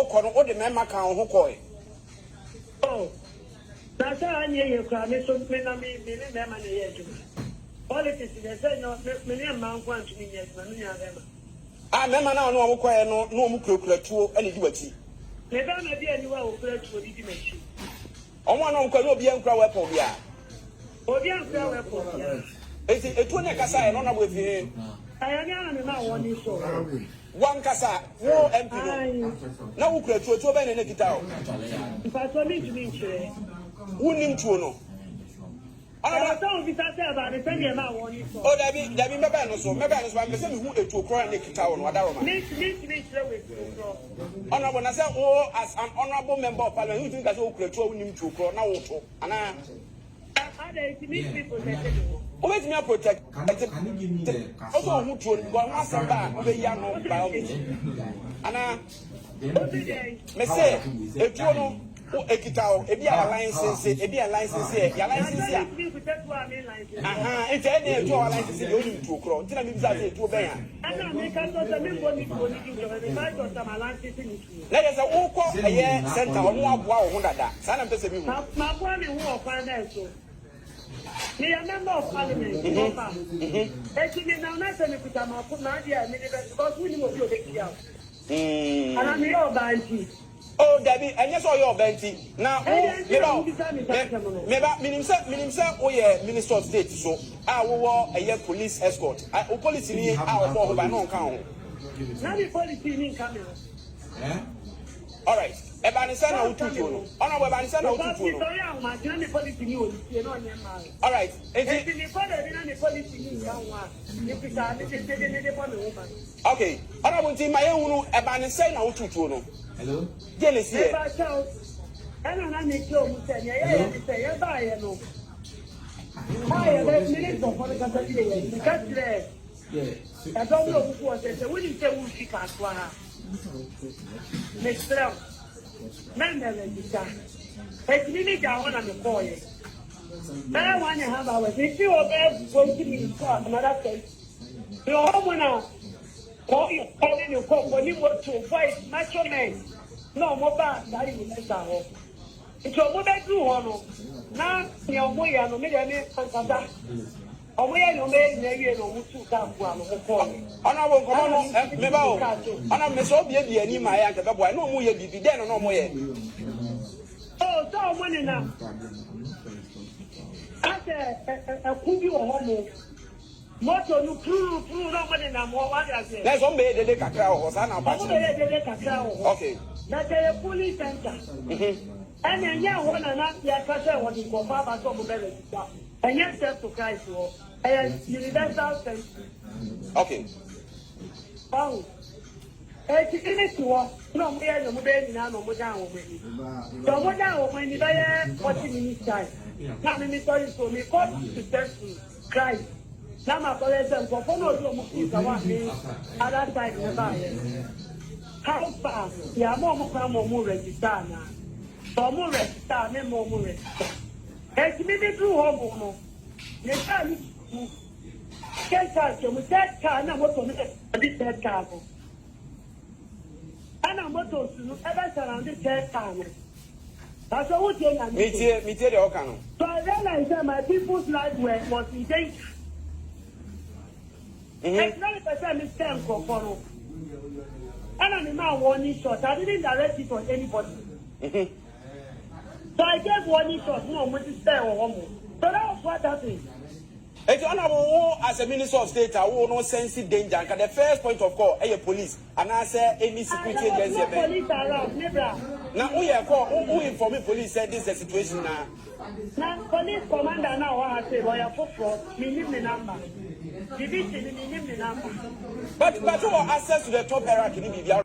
kono o de memma kan ho koi. Oh. That's how I hear you cry. Me so me na me memma na ye ju. Politics they say no me man kwan to me yes, me nya them. Ah memma na no koi no mu kurakura tuo ene di wati. Me ba na bi aniwa o kura tuo di mechi. Omo na nkwa no obi ankura weapon bia. Obi ankura weapon bia. Eti etu ne kasa e no na bo efi. Ayanya na ma woni so. One kasa wo MP no. Na wo kura tuo be ne kita o. Pastor me to me chere. Wunim tuo no. Ana don't be say about the thing ma woni so. Oh dabi meba no so am say me hu etuo kro ne kita o no adaroma. Me chere we so. Honorable na say o as an honorable member of parliament you think that wo kura tuo wunim tuo kro na wo to. Ana wait me protect. Can you give me the also who told go one samba we ya no by ana me say etuo no o ekita o ebi a license ya license ya ite na etuo a license de oni tuo kro ntina me bisa say etuo ben ya ana me ka so say me go ni tuo ni ju me ba to sa license ni tuo na ye say wo ko eye center o no aboa wo ho dada sa na mpese bi hu ma boa me hu o kwa na so. Me a member of parliament. Actually, now I say me put my foot now there. Me because we need to be here. And I'm your banty. Oh, Debbie, and yes, all your banty. Now, minim say, oh yeah, Minister of State. So, I will a year police escort. I police in here out for by no count. Now the police in coming. All right. Ebanisana ututuno. Ona webanisana ututuno. All right. Okay. Ona bunti maye hunu ebanisana ututuno. Hello. Jealousy. Ana na me kyo mu se ye se ye ba ye no. Ai be minute do for ka se ye. Ka dire. I don't know who was it. We didn't say who she can't for her. Mr. Men never did that. But you need to want to call it. I want to have our if you are going to be another place. You are going to call you calling your call when you want to fight macho men. No more bad that you let that off. It's your mother do one. Now, your boy, I know, maybe I may contact. Omoye no me na no mutu ka bua no ko ona wo nkomo no me ba o ona me so bia bia ni ma ya nke beboa na omo ye bibi den no omo ye oh so omo ni na ate akubi wo homo moto no pru na omo ni na mo wa ya se na so me dede kakra ho sa na ba che me dede kakra ho okay na the police center and nya ho na ya ka se wo di ko ba so mo be le and yes to Christ wo universal sense. Okay. Oh. It's no more no more na no more down with me. So what down when you buy 40 minutes time. Now me sorry so me call to test Christ. Now my college and for no do mo me other side never here. How fast? Ya mo come mo register na. So mo register me mo register. It's me dey do homo no. Ne ka Kenta mo teka na moto me di teka ko. Ana moto sunu ebe surround teka no. That's what you na me tie the okano. So I realized that my people's life was in danger. It's not a person mistake for follow. Ana me ma warning shot. I didn't direct it on anybody. So I gave warning shot. No, mo ti stay or homo. So that was what happened. It's honorable as a minister of state, I will not sense danger. The first point of call, police, and I say any security agency. Police around, never. Now, who inform police said this is the situation now? Now, police commander now, I say, lawyer for me name the number. The name the number. But who access to the top hierarchy?